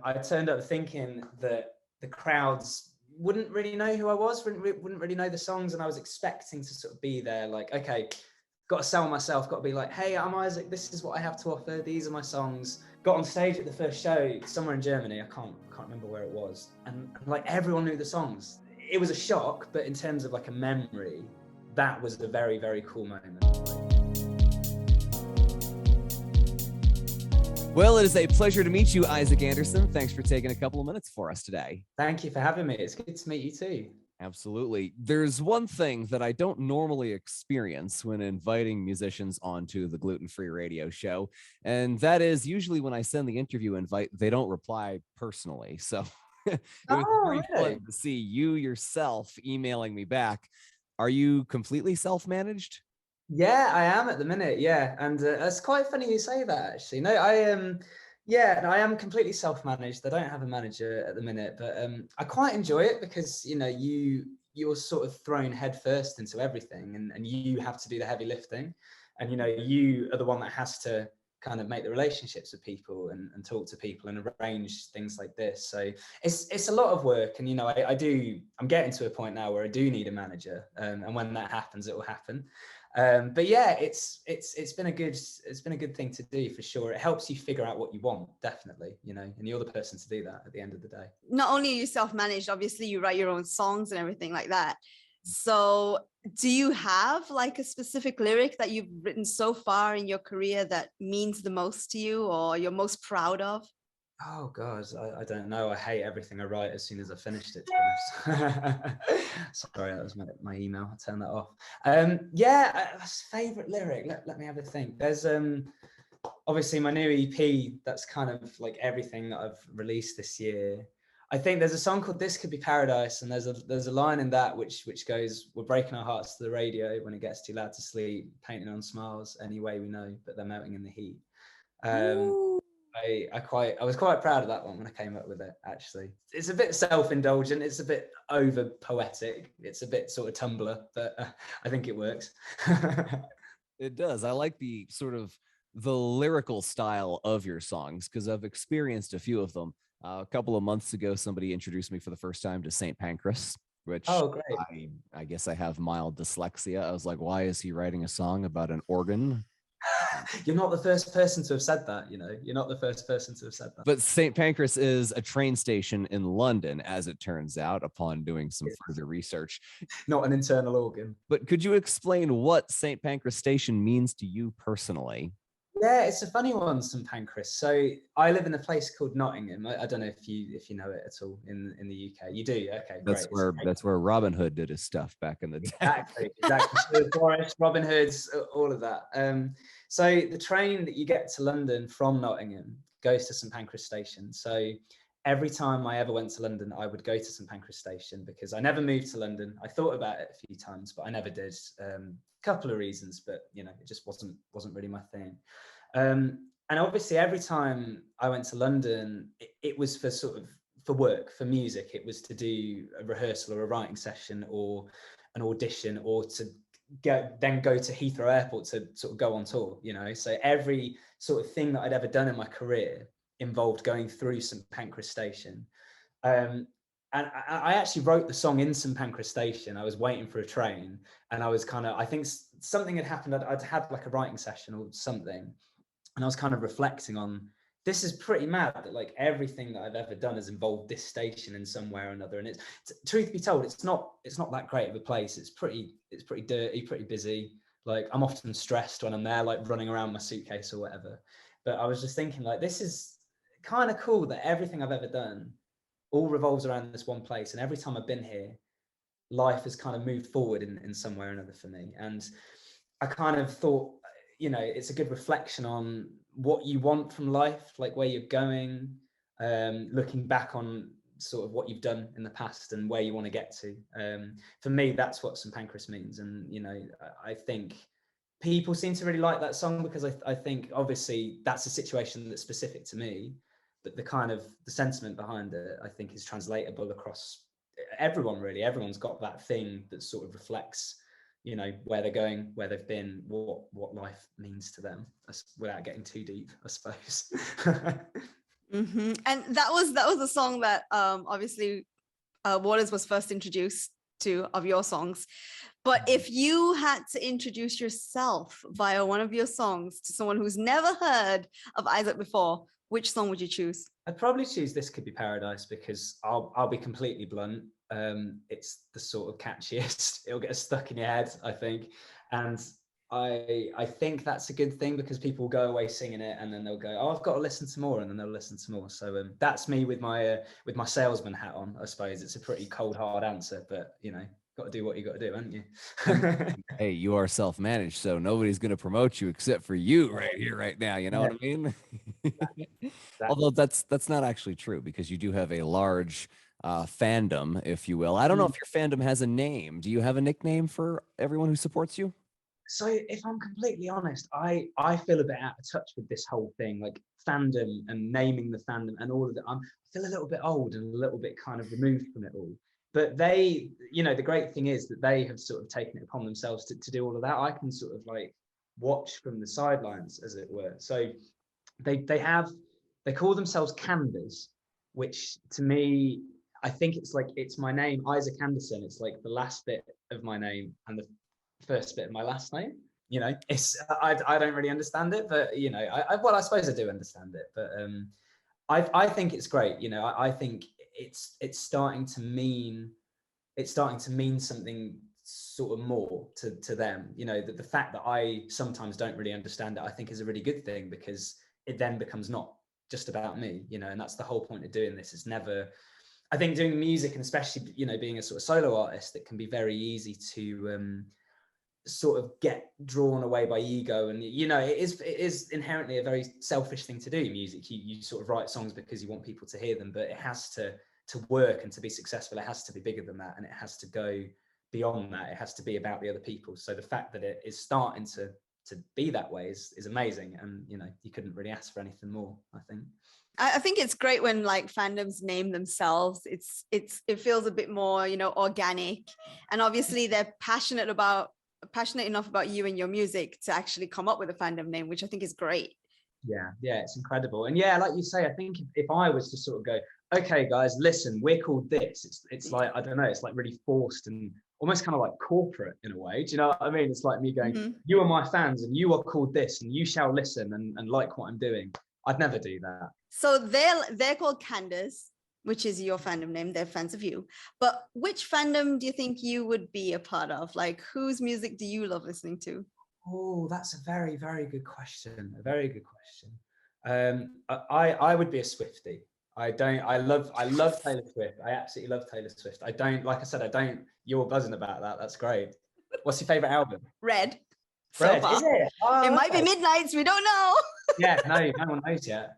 I turned up thinking that the crowds wouldn't really know who I was, wouldn't really know the songs, and I was expecting to sort of be there like, okay, got to sell myself, got to be like, hey, I'm Isaac, this is what I have to offer, these are my songs. Got on stage at the first show somewhere in Germany, I can't remember where it was, and like everyone knew the songs. It was a shock, but in terms of like a memory, that was a very, very cool moment. Well, it is a pleasure to meet you, Isaac Anderson. Thanks for taking a couple of minutes for us today. Thank you for having me. It's good to meet you too. Absolutely. There's one thing that I don't normally experience when inviting musicians onto the Gluten-Free Radio Show, and that is usually when I send the interview invite, they don't reply personally. So it was very fun to see you yourself emailing me back. Are you completely self-managed? Yeah, I am at the minute. Yeah, and it's quite funny you say that. Actually, no, I am. Yeah, no, I am completely self-managed. I don't have a manager at the minute, but I quite enjoy it because you're sort of thrown headfirst into everything, and you have to do the heavy lifting, and you are the one that has to kind of make the relationships with people and talk to people and arrange things like this. So it's a lot of work, and I'm getting to a point now where I do need a manager, and when that happens, it will happen. But yeah, it's been a good thing to do for sure. It helps you figure out what you want, definitely, and you're the person to do that at the end of the day. Not only are you self-managed, obviously you write your own songs and everything like that. So do you have like a specific lyric that you've written so far in your career that means the most to you or you're most proud of? Oh God, I don't know. I hate everything I write as soon as I finished it. Sorry, that was my email. I'll turn that off. Favorite lyric. Let me have a think. There's obviously my new EP. That's kind of like everything that I've released this year. I think there's a song called "This Could Be Paradise," and there's a line in that which goes, "We're breaking our hearts to the radio when it gets too loud to sleep, painting on smiles any way we know, but they're melting in the heat." I was quite proud of that one when I came up with it, actually. It's a bit self-indulgent, it's a bit over poetic, it's a bit sort of Tumblr, but I think it works. It does. I like the sort of the lyrical style of your songs because I've experienced a few of them. A couple of months ago, somebody introduced me for the first time to St. Pancras, which I guess I have mild dyslexia. I was like, why is he writing a song about an organ? You're not the first person to have said that, You're not the first person to have said that. But St. Pancras is a train station in London, as it turns out, upon doing some further research. Not an internal organ. But could you explain what St. Pancras Station means to you personally? Yeah, it's a funny one, St. Pancras. So I live in a place called Nottingham. I don't know if you know it at all in the UK. You do, okay? That's where Robin Hood did his stuff back in the day. Exactly. Forest, Robin Hoods, all of that. So the train that you get to London from Nottingham goes to St. Pancras Station. So every time I ever went to London, I would go to St. Pancras Station because I never moved to London. I thought about it a few times, but I never did. Couple of reasons, but it just wasn't really my thing. And obviously every time I went to London, it was for work, for music. It was to do a rehearsal or a writing session or an audition or to then go to Heathrow Airport to sort of go on tour, So every sort of thing that I'd ever done in my career involved going through St. Pancras Station. And I actually wrote the song in St. Pancras Station. I was waiting for a train and I was I think something had happened. I'd had like a writing session or something. And I was kind of reflecting on, this is pretty mad that like everything that I've ever done has involved this station in some way or another. And it's, truth be told, it's not that great of a place. It's pretty dirty, pretty busy. Like I'm often stressed when I'm there, like running around my suitcase or whatever. But I was just thinking like, this is kind of cool that everything I've ever done all revolves around this one place. And every time I've been here, life has kind of moved forward in some way or another for me. And I kind of thought, it's a good reflection on what you want from life, like where you're going, looking back on sort of what you've done in the past and where you want to get to. For me, that's what St. Pancras means. And, I think people seem to really like that song because I think obviously that's a situation that's specific to me, but the sentiment behind it, I think is translatable across everyone really. Everyone's got that thing that sort of reflects where they're going, where they've been, what life means to them, without getting too deep, I suppose. And that was a song that obviously Waters was first introduced to, of your songs. But if you had to introduce yourself via one of your songs to someone who's never heard of Isaac before, which song would you choose? I'd probably choose This Could Be Paradise, because I'll be completely blunt. It's the sort of catchiest. It'll get stuck in your head, I think. And I think that's a good thing, because people will go away singing it and then they'll go, oh, I've got to listen to more, and then they'll listen to more. So that's me with my salesman hat on, I suppose. It's a pretty cold, hard answer, but you know, got to do what you got to do, haven't you? Hey, you are self-managed, so nobody's going to promote you except for you right here, right now. You know what I mean? Although that's not actually true, because you do have a large fandom, if you will. I don't know if your fandom has a name. Do you have a nickname for everyone who supports you? So if I'm completely honest, I feel a bit out of touch with this whole thing, like fandom and naming the fandom and all of that. I feel a little bit old and a little bit kind of removed from it all. But they, you know, the great thing is that they have sort of taken it upon themselves to do all of that. I can sort of like watch from the sidelines, as it were. So they call themselves Canders, which to me, I think it's my name, Isaac Anderson. It's like the last bit of my name and the first bit of my last name. You know, it's I don't really understand it, but you know, I suppose I do understand it. But I think it's great. You know, I think it's starting to mean something sort of more to them. You know, that the fact that I sometimes don't really understand it, I think is a really good thing, because it then becomes not just about me. You know, and that's the whole point of doing this. It's never. I think doing music, and especially, you know, being a sort of solo artist, it can be very easy to sort of get drawn away by ego. And you know, it is inherently a very selfish thing to do. Music, you sort of write songs because you want people to hear them, but it has to work, and to be successful, it has to be bigger than that, and it has to go beyond that. It has to be about the other people. So the fact that it is starting to be that way is amazing, and you know, you couldn't really ask for anything more, I think. I think it's great when like fandoms name themselves. It feels a bit more, you know, organic, and obviously they're passionate enough about you and your music to actually come up with a fandom name, which I think is great. Yeah, it's incredible. And yeah, like you say, I think if I was to sort of go, okay guys, listen, we're called this, it's like, I don't know, it's like really forced and almost kind of like corporate in a way. Do you know what I mean? It's like me going, you are my fans and you are called this and you shall listen and like what I'm doing. I'd never do that. So they're called Candace, which is your fandom name. They're fans of you. But which fandom do you think you would be a part of? Like, whose music do you love listening to? Oh, that's a very, very good question. A very good question. I would be a Swiftie. I love Taylor Swift. I absolutely love Taylor Swift. You're buzzing about that. That's great. What's your favorite album? Red. Red, is it? Oh, it might be Midnights, we don't know. Yeah, no one knows yet.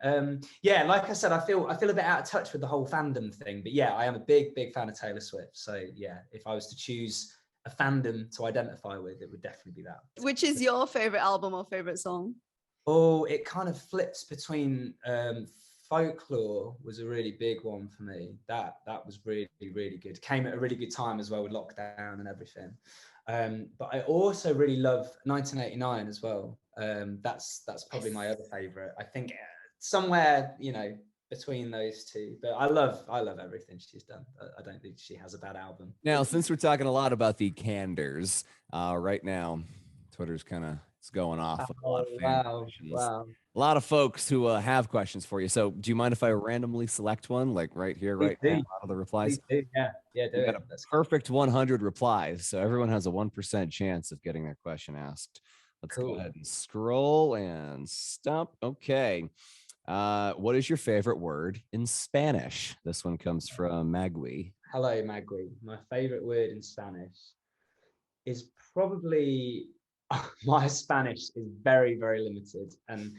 Yeah, like I said, I feel a bit out of touch with the whole fandom thing. But yeah, I am a big fan of Taylor Swift. So yeah, if I was to choose a fandom to identify with, it would definitely be that. Which is your favorite album or favorite song? Oh, it kind of flips between Folklore was a really big one for me. That was really, really good. Came at a really good time as well with lockdown and everything. But I also really love 1989 as well. That's probably my other favorite. I think somewhere, you know, between those two. But I love everything she's done. I don't think she has a bad album. Now, since we're talking a lot about the Canders, right now, Twitter's kind of going off with a lot of fan questions. Wow. A lot of folks who have questions for you. So do you mind if I randomly select one, like right here, right now, out of the replies? Yeah, do it. Got a perfect 100 replies. So everyone has a 1% chance of getting their question asked. Let's go ahead and scroll and stop. Okay. What is your favorite word in Spanish? This one comes from Magui. Hello, Magui. My favorite word in Spanish is probably... My Spanish is very, very limited, and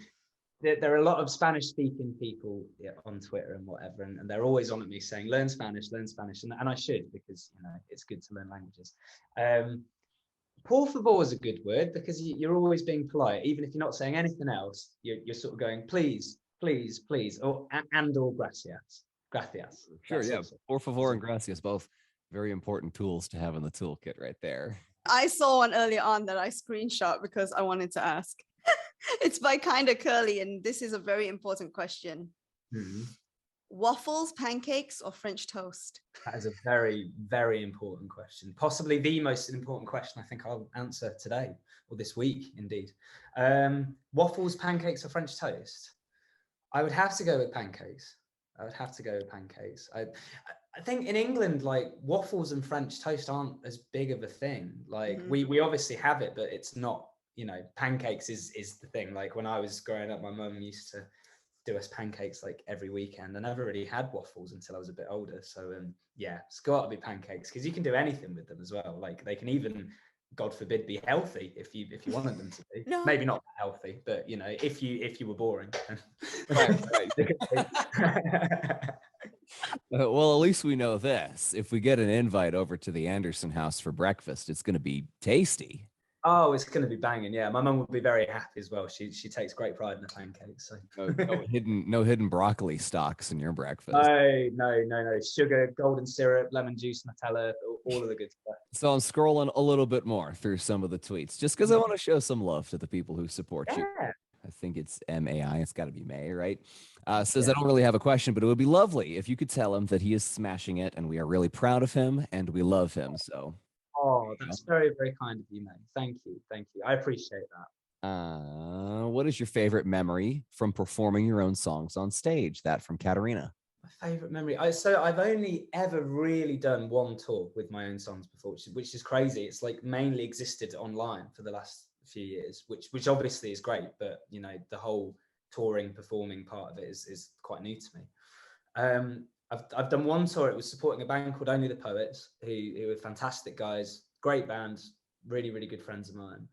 there are a lot of Spanish-speaking people on Twitter and whatever, and they're always on at me saying, learn Spanish, and I should, because you know it's good to learn languages. Por favor is a good word, because you're always being polite, even if you're not saying anything else. You're sort of going, please, or gracias. Sure, yeah. Por favor and gracias, both very important tools to have in the toolkit right there. I saw one earlier on that I screenshot because I wanted to ask. It's by Kinda Curly, and this is a very important question. Mhm. Waffles, pancakes, or French toast? That is a very, very important question. Possibly the most important question I think I'll answer today or this week, indeed. Waffles, pancakes, or French toast? I would have to go with pancakes. I would have to go with pancakes. I think in England, like waffles and French toast aren't as big of a thing. Like we obviously have it, but it's not, you know, pancakes is the thing. Like when I was growing up, my mum used to do us pancakes like every weekend. I never really had waffles until I was a bit older. So yeah, it's got to be pancakes because you can do anything with them as well. Like they can even, God forbid, be healthy if you wanted them to be. No. Maybe not that healthy, but you know, if you were boring. Right. Well, at least we know this. If we get an invite over to the Anderson house for breakfast, it's going to be tasty. Oh, it's going to be banging. Yeah, my mum would be very happy as well. She takes great pride in the pancakes. So. No hidden broccoli stalks in your breakfast. No. Sugar, golden syrup, lemon juice, Nutella, all of the good stuff. So I'm scrolling a little bit more through some of the tweets just because I want to show some love to the people who support you. I think it's MAI. It's got to be May, right? Says, I don't really have a question, but it would be lovely if you could tell him that he is smashing it and we are really proud of him and we love him. So. Oh, that's very, very kind of you, May. Thank you. I appreciate that. What is your favorite memory from performing your own songs on stage? That from Katerina. My favorite memory. So I've only ever really done one tour with my own songs before, which is crazy. It's like mainly existed online for the last few years, which obviously is great, but you know, the whole touring, performing part of it is quite new to me. I've done one tour. It was supporting a band called Only the Poets, who were fantastic guys, great band, really, really good friends of mine.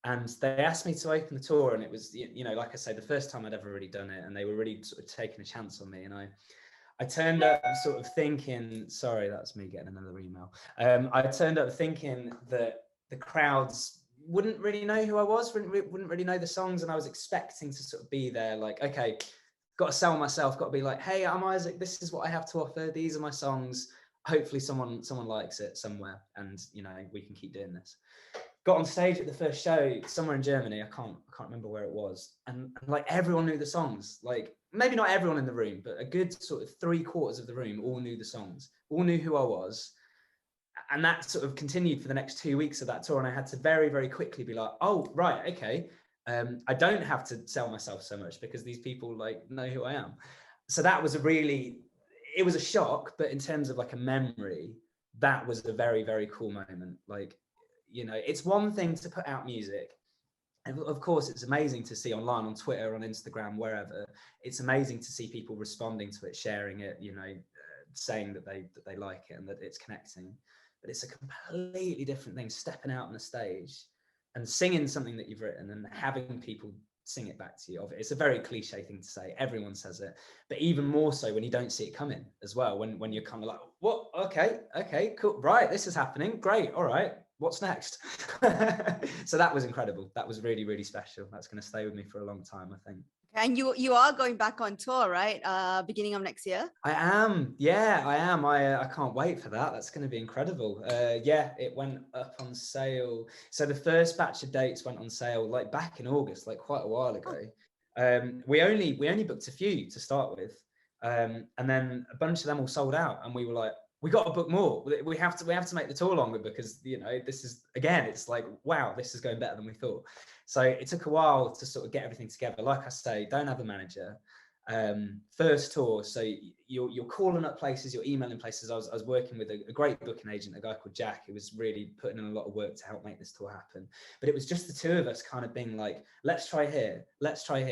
And they asked me to open the tour, and it was, you know, like I say, the first time I'd ever really done it, and they were really sort of taking a chance on me. And I turned up sort of thinking, sorry, that's me getting another email. I turned up thinking that the crowds wouldn't really know who I was, wouldn't really know the songs, and I was expecting to sort of be there, like, okay, got to sell myself, got to be like, hey, I'm Isaac, this is what I have to offer, these are my songs, hopefully someone likes it somewhere, and you know, we can keep doing this. Got on stage at the first show somewhere in Germany, I can't remember where it was, and like everyone knew the songs, like maybe not everyone in the room, but a good sort of 3/4 of the room all knew the songs, all knew who I was. And that sort of continued for the next 2 weeks of that tour, and I had to very, very quickly be like, oh, right, okay, I don't have to sell myself so much because these people like know who I am. So that was it was a shock, but in terms of like a memory, that was a very, very cool moment. Like, you know, it's one thing to put out music. And of course, it's amazing to see online, on Twitter, on Instagram, wherever. It's amazing to see people responding to it, sharing it, you know, saying that they like it and that it's connecting. But it's a completely different thing, stepping out on a stage and singing something that you've written and having people sing it back to you. It's a very cliche thing to say, everyone says it, but even more so when you don't see it coming as well, when you're kind of like, what, okay, cool, right, this is happening, great, all right, what's next? So that was incredible. That was really, really special. That's going to stay with me for a long time, I think. And you are going back on tour, right? Beginning of next year? I am. Yeah, I am. I can't wait for that. That's going to be incredible. Yeah, it went up on sale. So the first batch of dates went on sale like back in August, like quite a while ago. We only booked a few to start with. And then a bunch of them all sold out, and we were like, we got to book more. We have to make the tour longer because, you know, this is, again, it's like, wow, this is going better than we thought. So it took a while to sort of get everything together. Like I say, don't have a manager. First tour, so you're calling up places, you're emailing places. I was working with a great booking agent, a guy called Jack, who was really putting in a lot of work to help make this tour happen. But it was just the two of us kind of being like, let's try here, let's try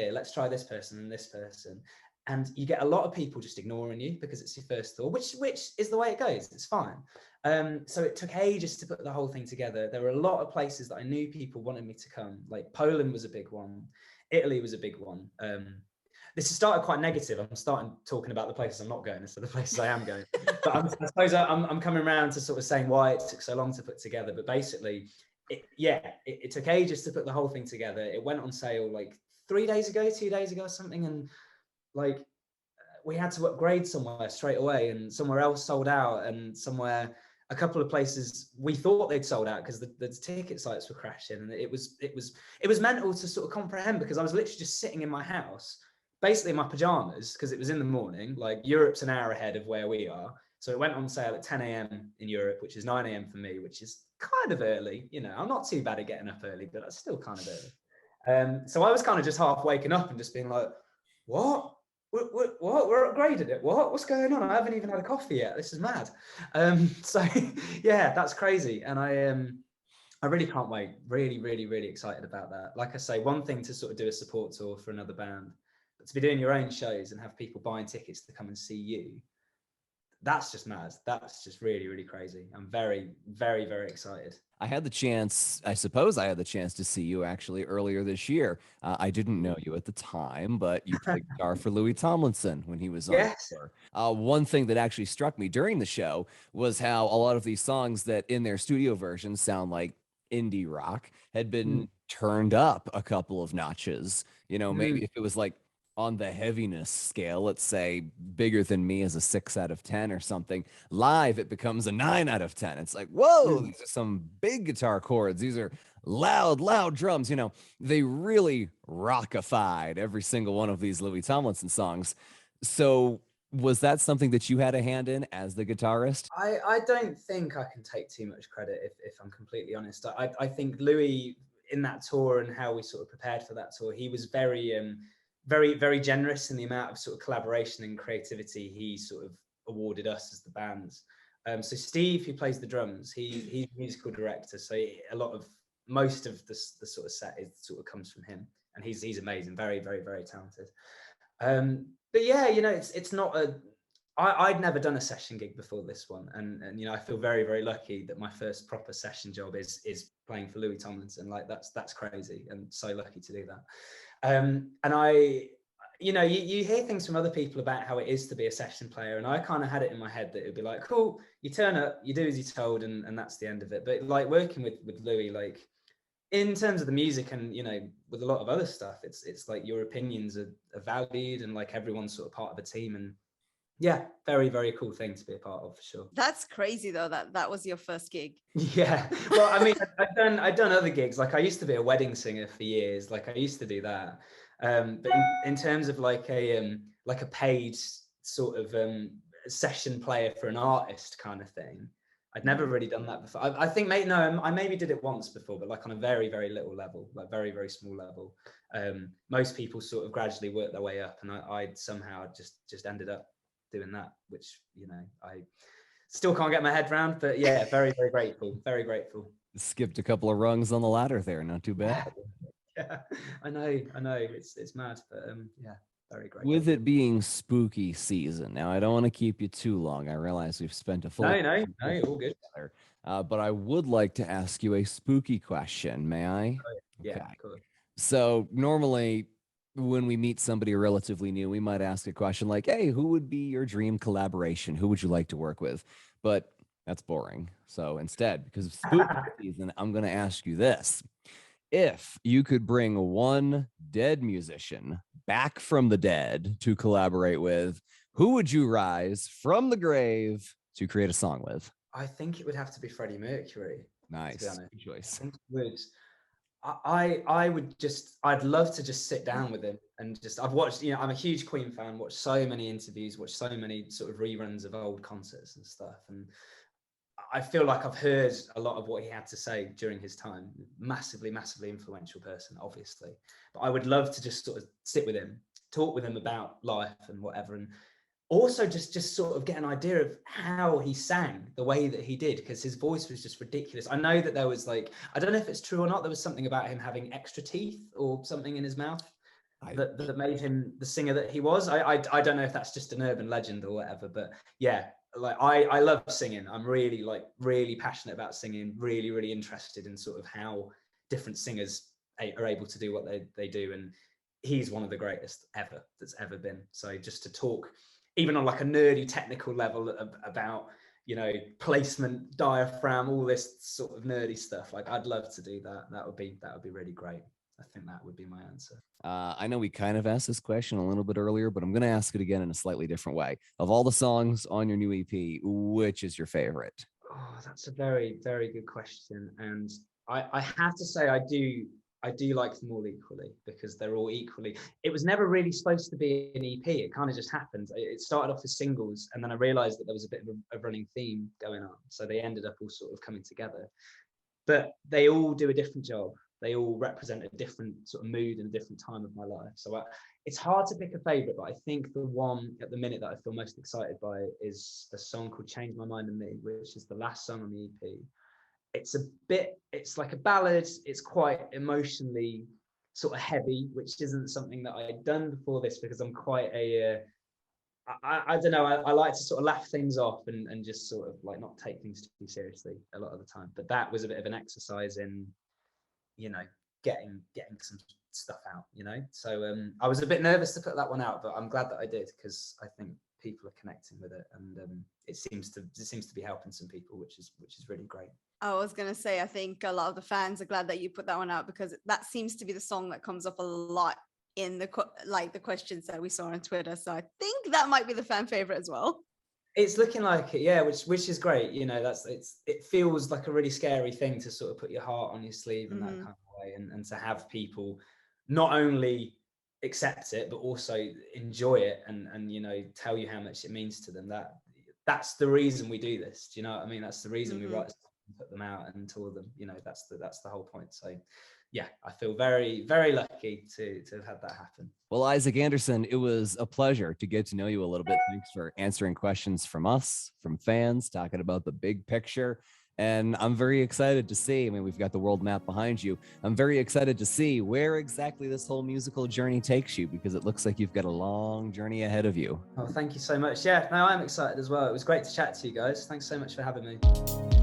this person and this person. And you get a lot of people just ignoring you because it's your first tour, which is the way it goes. It's fine. So it took ages to put the whole thing together. There were a lot of places that I knew people wanted me to come. Like Poland was a big one. Italy was a big one. This has started quite negative. I'm starting talking about the places I'm not going instead of the places I am going. But I suppose I'm coming around to sort of saying why it took so long to put together. But basically, it took ages to put the whole thing together. It went on sale like 2 days ago or something. And like we had to upgrade somewhere straight away, and somewhere else sold out, and somewhere a couple of places we thought they'd sold out because the ticket sites were crashing. And it was mental to sort of comprehend, because I was literally just sitting in my house basically in my pajamas, because it was in the morning, like Europe's an hour ahead of where we are. So it went on sale at 10 a.m. in Europe, which is 9 a.m. for me, which is kind of early. You know, I'm not too bad at getting up early, but that's still kind of early. So I was kind of just half waking up and just being like, what? We're upgraded it. What's going on? I haven't even had a coffee yet. This is mad. So yeah, that's crazy. And I really can't wait. Really, really, really excited about that. Like I say, one thing to sort of do a support tour for another band, but to be doing your own shows and have people buying tickets to come and see you, that's just mad. That's just really, really crazy. I'm very, very, very excited. I suppose I had the chance to see you actually earlier this year. I didn't know you at the time, but you played guitar for Louis Tomlinson when he was on Yes. tour. One thing that actually struck me during the show was how a lot of these songs that in their studio versions sound like indie rock had been turned up a couple of notches. You know, maybe if it was like on the heaviness scale, let's say Bigger Than Me is a 6 out of 10 or something. Live, it becomes a 9 out of 10. It's like, whoa, these are some big guitar chords. These are loud, loud drums. You know, they really rockified every single one of these Louis Tomlinson songs. So was that something that you had a hand in as the guitarist? I don't think I can take too much credit if I'm completely honest. I think Louis in that tour and how we sort of prepared for that tour, he was very very generous in the amount of sort of collaboration and creativity he sort of awarded us as the bands. So Steve, who plays the drums, he's musical director. So most of the sort of set is sort of comes from him, and he's amazing, very, very, very talented. But yeah, you know, it's not I'd never done a session gig before this one, and you know, I feel very, very lucky that my first proper session job is playing for Louis Tomlinson. Like that's crazy, and so lucky to do that. And you know, you hear things from other people about how it is to be a session player, and I kind of had it in my head that it would be like, cool, you turn up, you do as you're told, and that's the end of it. But like working with Louis, like in terms of the music and, you know, with a lot of other stuff, it's like your opinions are valued, and like everyone's sort of part of a team. And yeah, very, very cool thing to be a part of, for sure. That's crazy though, that was your first gig. Yeah, well, I mean, I've done other gigs. Like I used to be a wedding singer for years. Like I used to do that. But in terms of like a paid sort of session player for an artist kind of thing, I'd never really done that before. I think I maybe did it once before, but like on a very, very little level, like very, very small level. Most people sort of gradually work their way up, and I somehow just ended up doing that, which, you know, I still can't get my head around, but yeah, very, very grateful, very grateful. Skipped a couple of rungs on the ladder there, not too bad. Yeah, I know, it's mad, but yeah, very grateful. With it being spooky season, now I don't want to keep you too long. I realize we've spent a full no, all good. Together, but I would like to ask you a spooky question. May I? Yeah, okay. Cool. So normally when we meet somebody relatively new, we might ask a question like, hey, who would be your dream collaboration? Who would you like to work with? But that's boring. So instead, because of spooky season, I'm going to ask you this. If you could bring one dead musician back from the dead to collaborate with, who would you rise from the grave to create a song with? I think it would have to be Freddie Mercury. Nice. Good choice. I think it would. I would just, I'd love to just sit down with him and just, I've watched, you know, I'm a huge Queen fan, watched so many interviews, watched so many sort of reruns of old concerts and stuff. And I feel like I've heard a lot of what he had to say during his time. Massively, massively influential person, obviously. But I would love to just sort of sit with him, talk with him about life and whatever. And also just sort of get an idea of how he sang the way that he did, because his voice was just ridiculous. I know that there was like, I don't know if it's true or not, there was something about him having extra teeth or something in his mouth that made him the singer that he was. I don't know if that's just an urban legend or whatever, but yeah, like I love singing. I'm really passionate about singing, really interested in sort of how different singers are able to do what they do, and he's one of the greatest ever that's ever been. So just to talk even on like a nerdy technical level about, you know, placement, diaphragm, all this sort of nerdy stuff, like I'd love to do that. That would be really great. I think that would be my answer. I know we kind of asked this question a little bit earlier, but I'm going to ask it again in a slightly different way. Of all the songs on your new EP, which is your favorite? Oh, that's a very, very good question. And I have to say, I I do like them all equally because they're all equally. It was never really supposed to be an EP. It kind of just happened. It started off as singles, and then I realized that there was a bit of a running theme going on. So they ended up all sort of coming together. But they all do a different job. They all represent a different sort of mood and a different time of my life. So it's hard to pick a favorite, but I think the one at the minute that I feel most excited by is the song called Change My Mind and Me, which is the last song on the EP. It's like a ballad. It's quite emotionally sort of heavy, which isn't something that I'd done before this, because I'm quite I don't know, I like to sort of laugh things off and just sort of like not take things too seriously a lot of the time. But that was a bit of an exercise in, you know, getting some stuff out, you know. So I was a bit nervous to put that one out, but I'm glad that I did, because I think people are connecting with it, and it seems to be helping some people, which is really great. I was going to say, I think a lot of the fans are glad that you put that one out, because that seems to be the song that comes up a lot in the questions that we saw on Twitter. So I think that might be the fan favorite as well. It's looking like it, yeah, which is great. You know, it feels like a really scary thing to sort of put your heart on your sleeve in that kind of way, and to have people not only accept it but also enjoy it, and you know, tell you how much it means to them. That's the reason we do this. Do you know what I mean? That's the reason we write songs and put them out and tour them. You know, that's the whole point. So yeah, I feel very, very lucky to have had that happen. Well, Isaac Anderson, it was a pleasure to get to know you a little bit. Thanks for answering questions from us, from fans, talking about the big picture. And I'm very excited to see, I mean, we've got the world map behind you. I'm very excited to see where exactly this whole musical journey takes you, because it looks like you've got a long journey ahead of you. Oh, thank you so much. Yeah, no, I'm excited as well. It was great to chat to you guys. Thanks so much for having me.